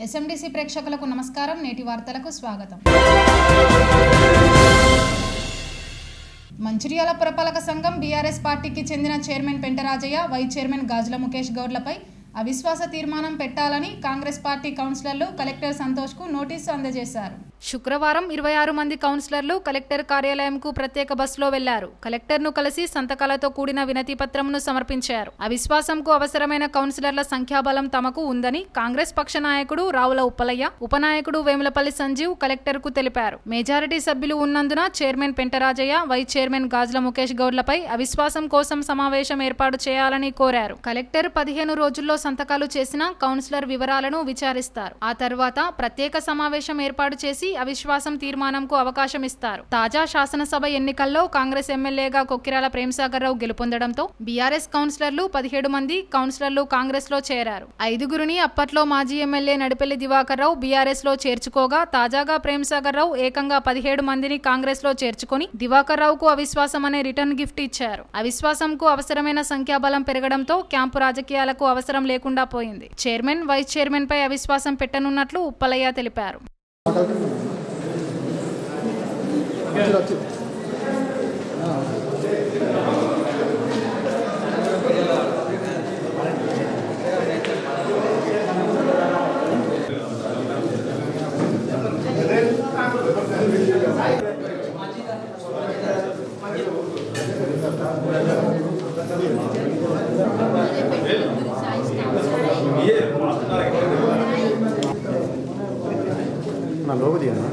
ఎస్ఎండిసి ప్రేక్షకులకు నమస్కారం. నేటి వార్తలకు స్వాగతం. మంచిర్యాల పురపాలక సంఘం బీఆర్ఎస్ పార్టీకి చెందిన చైర్మన్ పెంటరాజయ్య, వైస్ చైర్మన్ గాజుల ముఖేష్ గౌడ్లపై అవిశ్వాస తీర్మానం పెట్టాలని కాంగ్రెస్ పార్టీ కౌన్సిలర్లు కలెక్టర్ సంతోష్కు నోటీసు అందజేశారు. శుక్రవారం 26 మంది కౌన్సిలర్లు కలెక్టర్ కార్యాలయంకు ప్రత్యేక బస్సులో వెళ్లారు. కలెక్టర్ను కలిసి సంతకాలతో కూడిన వినతి పత్రంను సమర్పించారు. అవిశ్వాసంకు అవసరమైన కౌన్సిలర్ల సంఖ్యాబలం తమకు ఉందని కాంగ్రెస్ పక్ష నాయకుడు రావుల ఉప్పలయ్య, ఉపనాయకుడు వేములపల్లి సంజీవ్ కలెక్టర్కు తెలిపారు. మెజారిటీ సభ్యులు ఉన్నందున చైర్మన్ పెంటరాజయ్య, వైస్ చైర్మన్ గాజుల ముఖేష్ గౌడ్లపై అవిశ్వాసం కోసం సమావేశం ఏర్పాటు చేయాలని కోరారు. కలెక్టర్ 15 రోజుల్లో సంతకాలు చేసిన కౌన్సిలర్ వివరాలను విచారిస్తారు. ఆ తర్వాత ప్రత్యేక సమావేశం ఏర్పాటు చేసి అవిశ్వాసం తీర్మానంకు అవకాశం ఇస్తారు. తాజా శాసనసభ ఎన్నికల్లో కాంగ్రెస్ ఎమ్మెల్యేగా కొక్కిరాల ప్రేమ్సాగర్ రావు గెలుపొందడంతో బీఆర్ఎస్ కౌన్సిలర్లు 17 మంది కౌన్సిలర్లు కాంగ్రెస్ లో చేరారు. 5గురిని అప్పట్లో మాజీ ఎమ్మెల్యే నడిపెల్లి దివాకర్ రావు బీఆర్ఎస్ లో చేర్చుకోగా, తాజాగా ప్రేమ్సాగర్ రావు ఏకంగా 17 మందిని కాంగ్రెస్ లో చేర్చుకొని దివాకర్ రావుకు అవిశ్వాసం అనే రిటర్న్ గిఫ్ట్ ఇచ్చారు. అవిశ్వాసంకు అవసరమైన సంఖ్యాబలం పెరగడంతో క్యాంపు రాజకీయాలకు అవసరం లేకుండా పోయింది. చైర్మన్, వైస్ చైర్మన్ పై అవిశ్వాసం పెట్టనున్నట్లు ఉప్పలయ్య తెలిపారు. నా లోగో దిగనా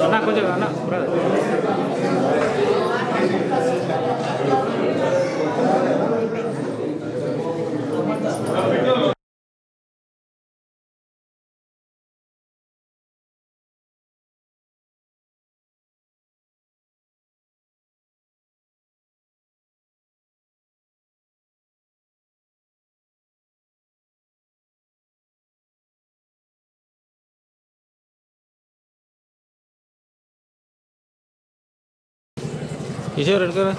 అన్న కొంచెం అన్న కిషోర్ ఎడుకోరా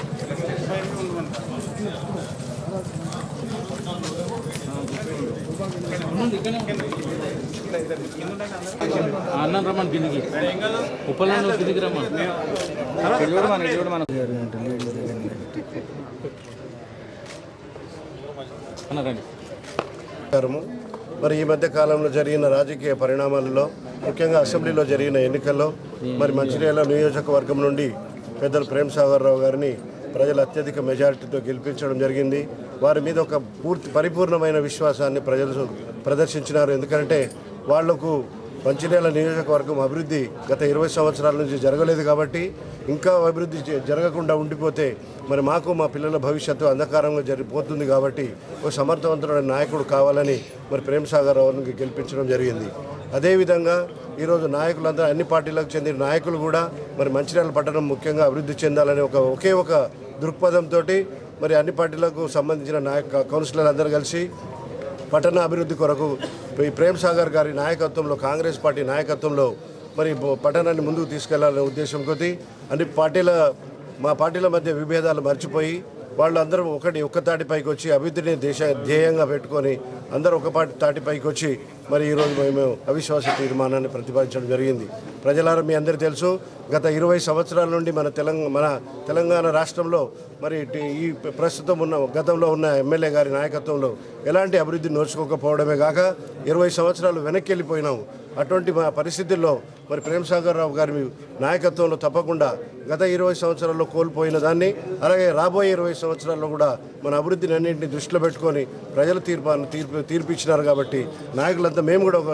అన్నం రమ్మని కిందికి ఉప్పలను కిందికి రమ్మని అన్నారండి. మరి ఈ మధ్య కాలంలో జరిగిన రాజకీయ పరిణామాలలో, ముఖ్యంగా అసెంబ్లీలో జరిగిన ఎన్నికల్లో మరి మంచిర్యాల నియోజకవర్గం నుండి పెద్దలు ప్రేమ్సాగర్ రావు గారిని ప్రజలు అత్యధిక మెజారిటీతో గెలిపించడం జరిగింది. వారి మీద ఒక పరిపూర్ణమైన విశ్వాసాన్ని ప్రజలు ప్రదర్శించినారు. ఎందుకంటే వాళ్లకు మంచిర్యాల నియోజకవర్గం అభివృద్ధి గత 20 సంవత్సరాల నుంచి జరగలేదు కాబట్టి, ఇంకా అభివృద్ధి జరగకుండా ఉండిపోతే మరి మాకు మా పిల్లల భవిష్యత్తు అంధకారంగా జరిగిపోతుంది కాబట్టి ఒక సమర్థవంతుడైన నాయకుడు కావాలని మరి ప్రేమ్సాగర్ రావుని గెలిపించడం జరిగింది. అదేవిధంగా ఈరోజు నాయకులందరూ, అన్ని పార్టీలకు చెందిన నాయకులు కూడా మరి మంచిర్యాల పట్టణం ముఖ్యంగా అభివృద్ధి చెందాలనే ఒకే ఒక దృక్పథంతో మరి అన్ని పార్టీలకు సంబంధించిన కౌన్సిలర్లు అందరూ కలిసి పట్టణ అభివృద్ధి కొరకు ప్రేమ్సాగర్ గారి నాయకత్వంలో, కాంగ్రెస్ పార్టీ నాయకత్వంలో మరి పట్టణాన్ని ముందుకు తీసుకెళ్లాలనే ఉద్దేశం కొద్దీ మా పార్టీల మధ్య విభేదాలు మర్చిపోయి వాళ్ళందరూ ఒక్క తాటిపైకి వచ్చి అభివృద్ధిని ధ్యేయంగా పెట్టుకొని అందరూ ఒక తాటిపైకి వచ్చి మరి ఈరోజు మేము అవిశ్వాస తీర్మానాన్ని ప్రతిపాదించడం జరిగింది. ప్రజలారా, మీ అందరికీ తెలుసు, గత 20 సంవత్సరాల నుండి మన తెలంగాణ రాష్ట్రంలో మరి ఈ ప్రస్తుతం గతంలో ఉన్న ఎమ్మెల్యే గారి నాయకత్వంలో ఎలాంటి అభివృద్ధి నోచుకోకపోవడమే కాక 20 సంవత్సరాలు వెనక్కి వెళ్ళిపోయినాము. అటువంటి మా పరిస్థితుల్లో మరి ప్రేమ్సాగర్ రావు గారి నాయకత్వంలో తప్పకుండా గత 20 సంవత్సరాల్లో కోల్పోయిన దాన్ని, అలాగే రాబోయే 20 సంవత్సరాల్లో కూడా మన అభివృద్ధిని అన్నింటినీ దృష్టిలో పెట్టుకొని ప్రజలు తీర్పిచ్చినారు కాబట్టి నాయకులంతా మేము కూడా ఒక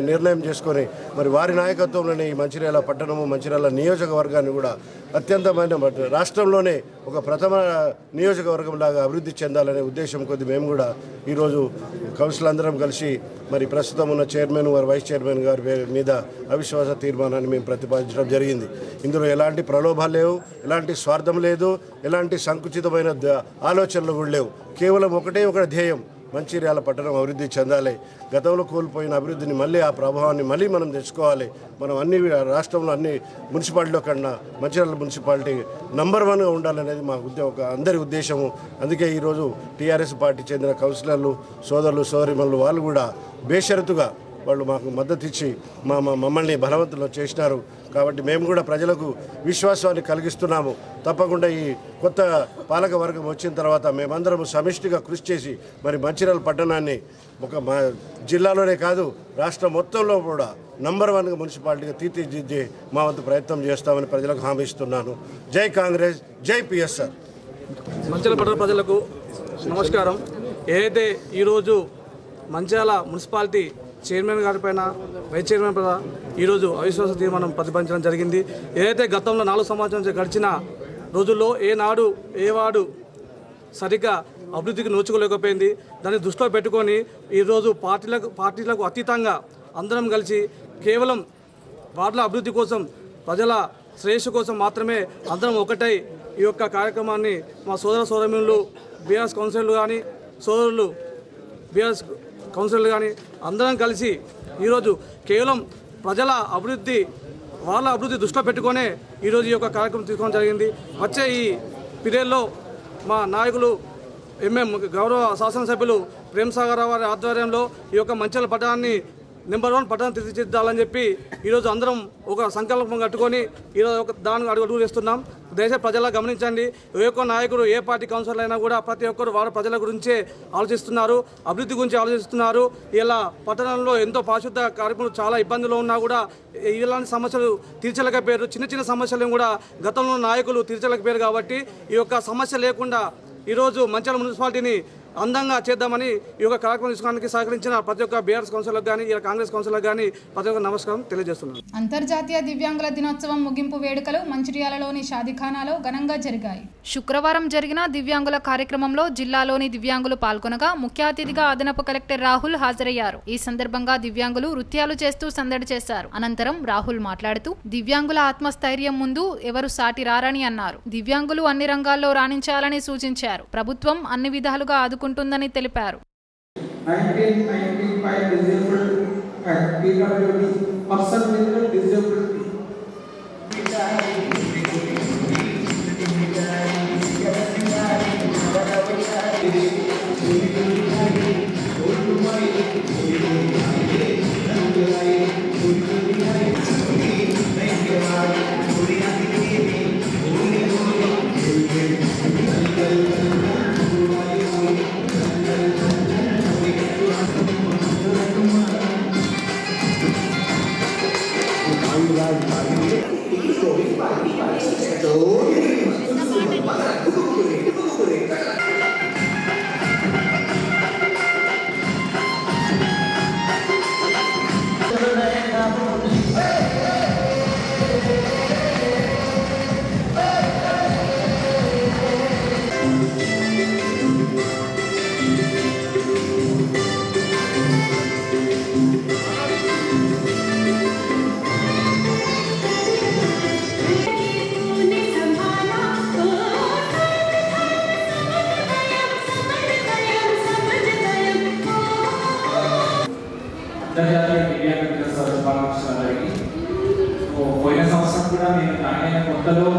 నిర్ణయం చేసుకొని మరి వారి నాయకత్వంలోనే ఈ మంచిర్యాల పట్టణము, మంచిర్యాల నియోజకవర్గాన్ని కూడా అత్యంతమైన రాష్ట్రంలోనే ఒక ప్రథమ నియోజకవర్గం లాగా అభివృద్ధి చెందాలనే ఉద్దేశం కొద్ది మేము కూడా ఈరోజు కౌన్సిల్ అందరం కలిసి మరి ప్రస్తుతం ఉన్న చైర్మన్ గారు, వైస్ చైర్మన్ గారి మీద అవిశ్వాస తీర్మానాన్ని మేము ప్రతిపాదించడం జరిగింది. ఇందులో ఎలాంటి ప్రలోభాలు లేవు, ఎలాంటి స్వార్థం లేదు, ఎలాంటి సంకుచితమైన ఆలోచనలు కూడా లేవు. కేవలం ఒకటే ఒక ధ్యేయం, మంచిర్యాల పట్టణం అభివృద్ధి చెందాలి. గతంలో కోల్పోయిన అభివృద్ధిని మళ్ళీ ఆ ప్రభావాన్ని మళ్ళీ మనం తెచ్చుకోవాలి. మనం అన్ని రాష్ట్రంలో అన్ని మున్సిపాలిటీలో కన్నా మంచిర్యాల మున్సిపాలిటీ నంబర్ 1గా ఉండాలనేది మా అందరి ఉద్దేశము. అందుకే ఈరోజు టీఆర్ఎస్ పార్టీ చెందిన కౌన్సిలర్లు సోదరులు సోదరిమణులు వాళ్ళు కూడా బేషరతుగా వాళ్ళు మాకు మద్దతు ఇచ్చి మమ్మల్ని బలవంతులు చేసినారు. కాబట్టి మేము కూడా ప్రజలకు విశ్వాసాన్ని కలిగిస్తున్నాము. తప్పకుండా ఈ కొత్త పాలక వర్గం వచ్చిన తర్వాత మేమందరం సమిష్టిగా కృషి చేసి మరి మంచిర్యాల పట్టణాన్ని ఒక జిల్లాలోనే కాదు రాష్ట్రం మొత్తంలో కూడా నంబర్ 1గా మున్సిపాలిటీగా తీర్చిదిద్దే మా వంతు ప్రయత్నం చేస్తామని ప్రజలకు హామీ ఇస్తున్నాను. జై కాంగ్రెస్, జై పిఎస్ఆర్. మంచిర్యాల పట్టణ ప్రజలకు నమస్కారం. ఏదైతే ఈరోజు మంచిర్యాల మున్సిపాలిటీ చైర్మన్ గారి పైన వైస్ చైర్మన్ పైన ఈరోజు అవిశ్వాస తీర్మానం ప్రతిపాదించడం జరిగింది. ఏదైతే గతంలో 4 సంవత్సరాల నుంచి గడిచిన రోజుల్లో ఏనాడు ఏ వార్డు సరిగ్గా అభివృద్ధికి నోచుకోలేకపోయింది. దాన్ని దృష్టిలో పెట్టుకొని ఈరోజు పార్టీలకు అతీతంగా అందరం కలిసి కేవలం వార్డుల అభివృద్ధి కోసం ప్రజల శ్రేయస్సు కోసం మాత్రమే అందరం ఒకటై ఈ యొక్క కార్యక్రమాన్ని మా సోదరులు బీఆర్ఎస్ కౌన్సిలర్లు కానీ సోదరులు బీఆర్ఎస్ కౌన్సిలర్లు కానీ అందరం కలిసి ఈరోజు కేవలం ప్రజల అభివృద్ధి వాళ్ళ అభివృద్ధి దృష్టిలో పెట్టుకొనే ఈరోజు ఈ యొక్క కార్యక్రమం తీసుకోవడం జరిగింది. వచ్చే ఈ పీరియడ్లో మా నాయకులు గౌరవ శాసనసభ్యులు ప్రేమ్సాగర్ రావు వారి ఆధ్వర్యంలో ఈ యొక్క మంచిర్యాల పట్టణాన్ని నంబర్ 1 పట్టణం తీర్చిదిద్దాలని చెప్పి ఈరోజు అందరం ఒక సంకల్పం కట్టుకొని ఈరోజు దానికి అడుగులు వేస్తున్నాం. దేశ ప్రజలా గమనించండి, ఏ ఒక్క నాయకుడు ఏ పార్టీ కౌన్సిలర్ అయినా కూడా ప్రతి ఒక్కరు వారు ప్రజల గురించే ఆలోచిస్తున్నారు, అభివృద్ధి గురించి ఆలోచిస్తున్నారు. ఇలా పట్టణంలో ఎంతో పారిశుద్ధ కార్యక్రమాలు చాలా ఇబ్బందులు ఉన్నా కూడా ఇలాంటి సమస్యలు తీర్చలేకపోయారు. చిన్న సమస్యలను కూడా గతంలో నాయకులు తీర్చలేకపోయారు. కాబట్టి ఈ యొక్క సమస్య లేకుండా ఈరోజు మంచిర్యాల మున్సిపాలిటీని అందంగా చేద్దామని ఈ యొక్క కార్యక్రమం తీసుకోవడానికి సహకరించిన ప్రతి ఒక్క బీఆర్ఎస్ కౌన్సిలర్లకు కానీ ఇలా కాంగ్రెస్ కౌన్సిలర్లకు కానీ ప్రతి ఒక్క నమస్కారం తెలియజేస్తున్నాను. అంతర్జాతీయ దివ్యాంగుల దినోత్సవం ముగింపు వేడుకలు మంచిర్యాలలోని షాదీఖానాలో ఘనంగా జరిగాయి. శుక్రవారం జరిగిన దివ్యాంగుల కార్యక్రమంలో జిల్లాలోని దివ్యాంగులు పాల్గొనగా ముఖ్య అతిథిగా అదనపు కలెక్టర్ రాహుల్ హాజరయ్యారు. ఈ సందర్భంగా దివ్యాంగులు నృత్యాలు చేస్తూ సందడి చేశారు. అనంతరం రాహుల్ మాట్లాడుతూ దివ్యాంగుల ఆత్మస్థైర్యం ముందు ఎవరు సాటి రారని అన్నారు. దివ్యాంగులు అన్ని రంగాల్లో రాణించాలని సూచించారు. ప్రభుత్వం అన్ని విధాలుగా ఆదుకుంటుందని తెలిపారు. 1995 disabled act PWD person with disability. అంతర్జాతీయ దివ్యాంగ దినోత్సవ శుభాకాంక్షలు అందరికీ. పోయిన సంవత్సరం కూడా నేను జాయిన్ అయిన కొత్తలో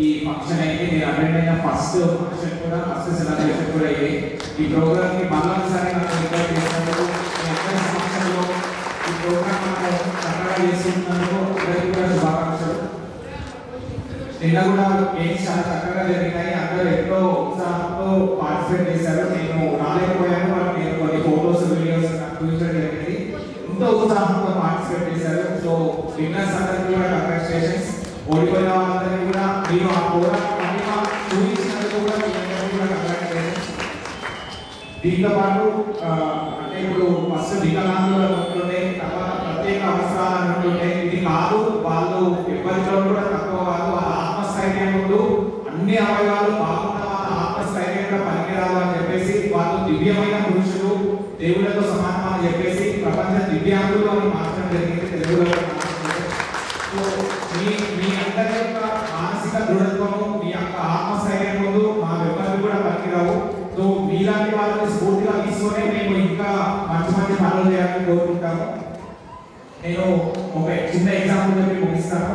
ఈ ఫంక్షన్ అయింది. నేను అటెండ్ అయిన ఫస్ట్ సెలబ్రేషన్ కూడా ఇది. ఈ ప్రోగ్రామ్ని మళ్ళొకసారి నాకు ఇన్వైట్ చేసినందుకు మీ అందరి సమక్షంలో ఈ ప్రోగ్రామ్ మనం చక్కగా చేసుకుంటున్నందుకు అందరికీ కూడా శుభాకాంక్షలు. నిన్న కూడా గేమ్స్ చాలా చక్కగా జరిగినాయి. అందరూ ఎంతో ఉత్సాహంతో పార్టిసిపేట్ చేశారు. నేను రాలేకపోయాను, నేను కొన్ని ఫోటోస్ వీడియోస్ నాకు చూపించడం జరిగింది. ఎంతో ఉత్సాహంతో పార్టిసిపేట్ చేశారు. సో విన్నర్స్ అందరికీ కూడా కంగ్రాచులేషన్స్. ఓడిపోయిన వాళ్ళందరికీ కూడా మీరు ఆ ప్రోగ్రామ్ చూపించినందుకు కూడా మీ అందరికీ కూడా కంగ్రాచులేషన్స్. దీంతో పాటు అంటే ఇప్పుడు ఫస్ట్ వికలాంగులు ఉంటుండే, తర్వాత ప్రత్యేక అవసరాలు ఉంటుండే. ఇది కాదు, వాళ్ళు ఇబ్బందిలో కూడా తక్కువ కాదు. వాళ్ళ ఆత్మస్థైర్యం ముందు అన్ని అవయవాలు బాగున్న వాళ్ళ ఆత్మస్థైర్యం కూడా పనికిరాదు అని చెప్పేసి వాళ్ళు దివ్యమైన పురుషులు, దేవుళ్ళతో సమానం అని చెప్పేసి ప్రపంచ దివ్యాంగులు అని మార్చడం జరిగింది తెలుగులో. సో మీ అందరి యొక్క మానసిక దృఢత్వము, మీ యొక్క ఆత్మస్థైర్యం ముందు మా ఎవరు కూడా పనికిరావు. సో మీలాంటి వాళ్ళని స్ఫూర్తిగా తీసుకొని చేయాలని కోరుకుంటాము. నేను ఒక చిన్న ఎగ్జాంపుల్ చెప్పి ముగిస్తాను.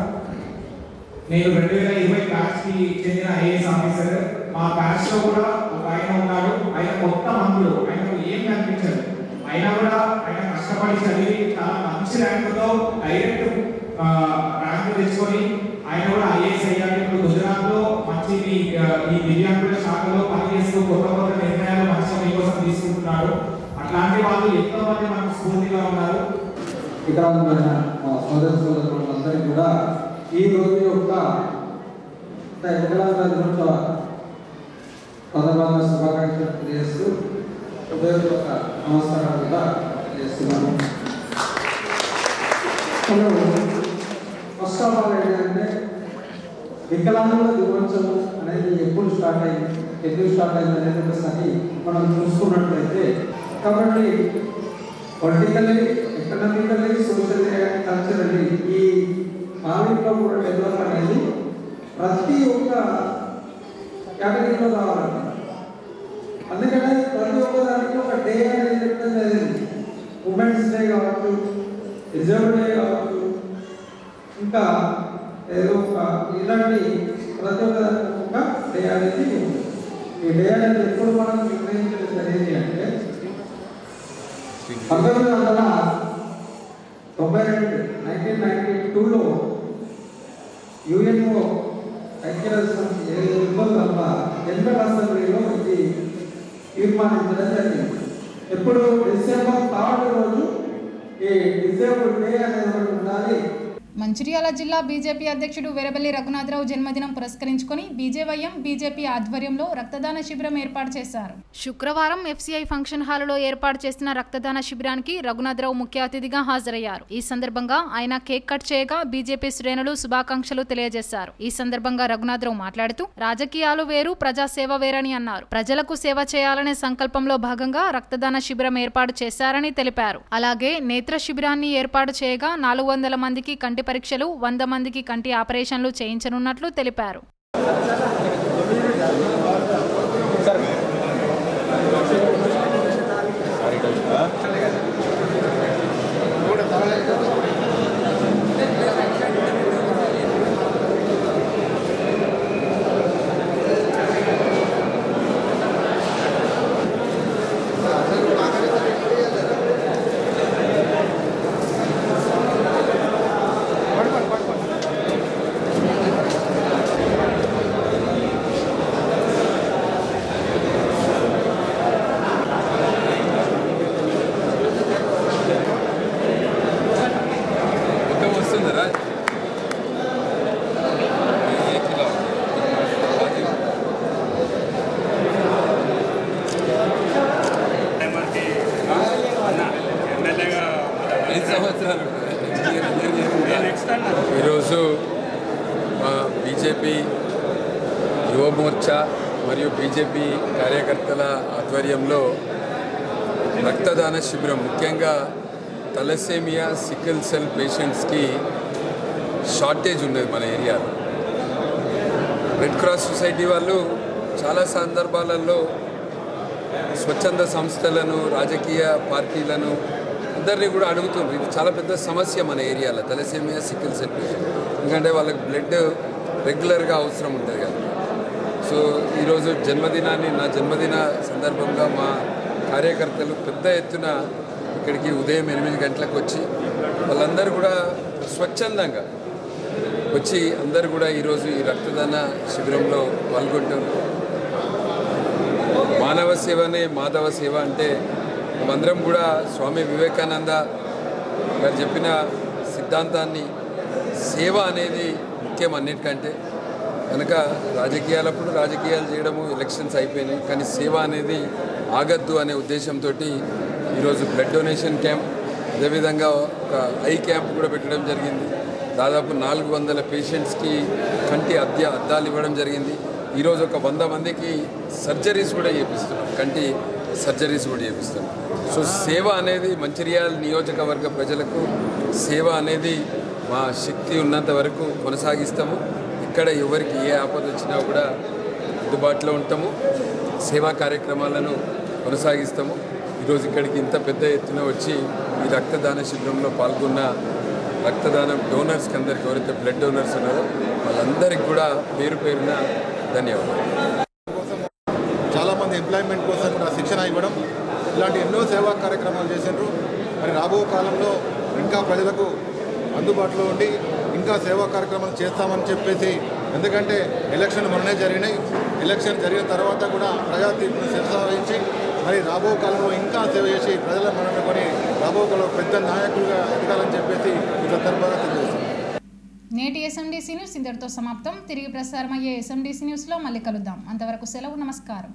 నేను 2020 బ్యాచ్కి చెందిన ఐఏఎస్ ఆఫీసర్. మా బ్యాచ్లో కూడా ఒక ఆయన ఉన్నాడు. ఆయన కొత్త మంత్రులు, ఆయనకు ఏం కనిపించదు. అయినా కూడా ఆయన కష్టపడి చదివి చాలా మంచి ర్యాంకుతో డైరెక్ట్ ర్యాంకు తెచ్చుకొని ఆయన కూడా ఐఏఎస్ అయ్యారు. ఇప్పుడు గుజరాత్లో మంచి ఈ దివ్యాంగుల శాఖలో పనిచేస్తూ కొత్త నిర్ణయాలు మంచిగా మీకోసం తీసుకుంటున్నాడు. అట్లాంటి వాళ్ళు ఎంతో మంది మనకు స్ఫూర్తిగా ఉన్నారు. ఇక్కడ ఉన్న సోదరులందరికీ కూడా ఈ రోజు యొక్క వికలాంగుల దినోత్సవ ప్రధానంగా శుభాకాంక్షలు తెలియజేస్తూ హృదయపూర్వక నమస్కారాలు కూడా తెలియజేస్తున్నాను. ఫస్ట్ ఆఫ్ ఆల్ ఏంటంటే వికలాంగుల దినోత్సవం అనేది ఎప్పుడు స్టార్ట్ అయింది, ఎందుకు స్టార్ట్ అయింది అనేది ఒకసారి మనం చూసుకున్నట్లయితే, కాబట్టి పొలిటికల్లీ, ఎకనామికల్లీ, సోషల్లీ, కల్చరల్లీ ఈ నాలుగులో కూడా డెవలప్ అనేది ప్రతి ఒక్క కేటగిరీలో రావాలన్నమాట. అందుకనే ప్రతి ఒక్క దానికి ఒక డే అనేది చెప్తుంది. అది ఉమెన్స్ డే కావచ్చు, రిజర్వ్ డే కావచ్చు, ఇంకా ఏదో ఒక ఇలాంటి ప్రతి ఒక్క డే అనేది ఈ డే అనేది ఎప్పుడు మనం నిర్ణయించడం జరిగింది అంటే 1992లో యుఎన్ఓ ఐక్యరాజ్యసమితి జనరల్ అసెంబ్లీలో ఇది తీర్మానించడం జరిగింది. ఎప్పుడు డిసెంబర్ 3 రోజు ఈ డిసేబుల్ డే అనేది ఉండాలి. మంచిర్యాల జిల్లా బీజేపీ అధ్యక్షుడు వెరబెల్లి రఘునాథరావు జన్మదినం పురస్కరించుకొని బీజేవైఎం బీజేపీ ఆధ్వర్యంలో రక్తదాన శిబిరం ఏర్పాటు చేశారు. శుక్రవారం ఎఫ్సీఐ ఫంక్షన్ హాలులో ఏర్పాటు చేసిన రక్తదాన శిబిరానికి రఘునాథరావు ముఖ్య అతిథిగా హాజరయ్యారు. ఈ సందర్భంగా ఆయన కేక్ కట్ చేయగా బీజేపీ శ్రేణులు శుభాకాంక్షలు తెలియజేశారు. ఈ సందర్భంగా రఘునాథరావు మాట్లాడుతూ రాజకీయాలు వేరు, ప్రజాసేవ వేరని అన్నారు. ప్రజలకు సేవ చేయాలనే సంకల్పంలో భాగంగా రక్తదాన శిబిరం ఏర్పాటు చేశారని తెలిపారు. అలాగే నేత్ర శిబిరాన్ని ఏర్పాటు చేయగా 400 మందికి కంటి పరీక్షలు, 100 మందికి కంటి ఆపరేషన్లు చేయించనున్నట్లు తెలిపారు. ఈరోజు మా బీజేపీ యువమోర్చా మరియు బీజేపీ కార్యకర్తల ఆధ్వర్యంలో రక్తదాన శిబిరం, ముఖ్యంగా తలసేమియా, సికిల్ సెల్ పేషెంట్స్కి షార్టేజ్ ఉన్నది మన ఏరియాలో. రెడ్ క్రాస్ సొసైటీ వాళ్ళు చాలా సందర్భాలలో స్వచ్ఛంద సంస్థలను, రాజకీయ పార్టీలను అందరినీ కూడా అడుగుతున్నారు. ఇది చాలా పెద్ద సమస్య మన ఏరియాలో, తలసేమియా, సికిల్ సెల్ పేషెంట్. ఎందుకంటే వాళ్ళకి బ్లడ్ రెగ్యులర్గా అవసరం ఉంటుంది కదా. సో ఈరోజు జన్మదినాన్ని, నా జన్మదిన సందర్భంగా మా కార్యకర్తలు పెద్ద ఎత్తున ఇక్కడికి ఉదయం 8 గంటలకు వచ్చి వాళ్ళందరూ కూడా స్వచ్ఛందంగా వచ్చి అందరూ కూడా ఈరోజు ఈ రక్తదాన శిబిరంలో పాల్గొంటారు. మానవ సేవనే మాధవ సేవ అంటే మేమందరం కూడా స్వామి వివేకానంద గారు చెప్పిన సిద్ధాంతాన్ని, సేవ అనేది ముఖ్యం అన్నిటికంటే. కనుక రాజకీయాలప్పుడు రాజకీయాలు చేయడము, ఎలక్షన్స్ అయిపోయినాయి, కానీ సేవ అనేది ఆగద్దు అనే ఉద్దేశంతో ఈరోజు బ్లడ్ డొనేషన్ క్యాంప్, అదేవిధంగా ఒక ఐ క్యాంప్ కూడా పెట్టడం జరిగింది. దాదాపు 400 పేషెంట్స్కి కంటి అద్దాలు ఇవ్వడం జరిగింది. ఈరోజు ఒక 100 మందికి సర్జరీస్ కూడా చేపిస్తున్నాం, కంటి సర్జరీస్ కూడా చేపిస్తున్నాం. సో సేవ అనేది మంచిర్యాల నియోజకవర్గ ప్రజలకు సేవ అనేది మా శక్తి ఉన్నంత వరకు కొనసాగిస్తాము. ఇక్కడ ఎవరికి ఏ ఆపద వచ్చినా కూడా అందుబాటులో ఉంటాము, సేవా కార్యక్రమాలను కొనసాగిస్తాము. ఈరోజు ఇక్కడికి ఇంత పెద్ద ఎత్తున వచ్చి ఈ రక్తదాన శిబిరంలో పాల్గొన్న రక్తదానం డోనర్స్కి అందరికి ఎవరైతే బ్లడ్ డోనర్స్ ఉన్నారో వాళ్ళందరికీ కూడా పేరు పేరున ధన్యవాదాలు. చాలామంది ఎంప్లాయ్మెంట్ కోసం కూడా శిక్షణ ఇవ్వడం ఇలాంటి ఎన్నో సేవా కార్యక్రమాలు చేశారు. మరి రాబో కాలంలో ఇంకా ప్రజలకు అందుబాటులో ఉండి ఇంకా సేవా కార్యక్రమాలు చేస్తామని చెప్పేసి, ఎందుకంటే ఎలక్షన్ మొన్నే జరిగినాయి. ఎలక్షన్ జరిగిన తర్వాత కూడా ప్రజా తీర్పును శిరసావహించి మరి రాబో కాలంలో ఇంకా సేవ చేసి ప్రజల మనల్ని కొని రాబో కాలంలో పెద్ద నాయకులుగా ఎదగాలని చెప్పేసి ఈ సందర్భంగా తెలియజేస్తున్నాం. నేటి ఎస్ఎండిసి న్యూస్ ఇంతటితో సమాప్తం. తిరిగి ప్రసారమయ్యే ఎస్ఎండిసి న్యూస్లో మళ్ళీ కలుద్దాం. అంతవరకు సెలవు. నమస్కారం.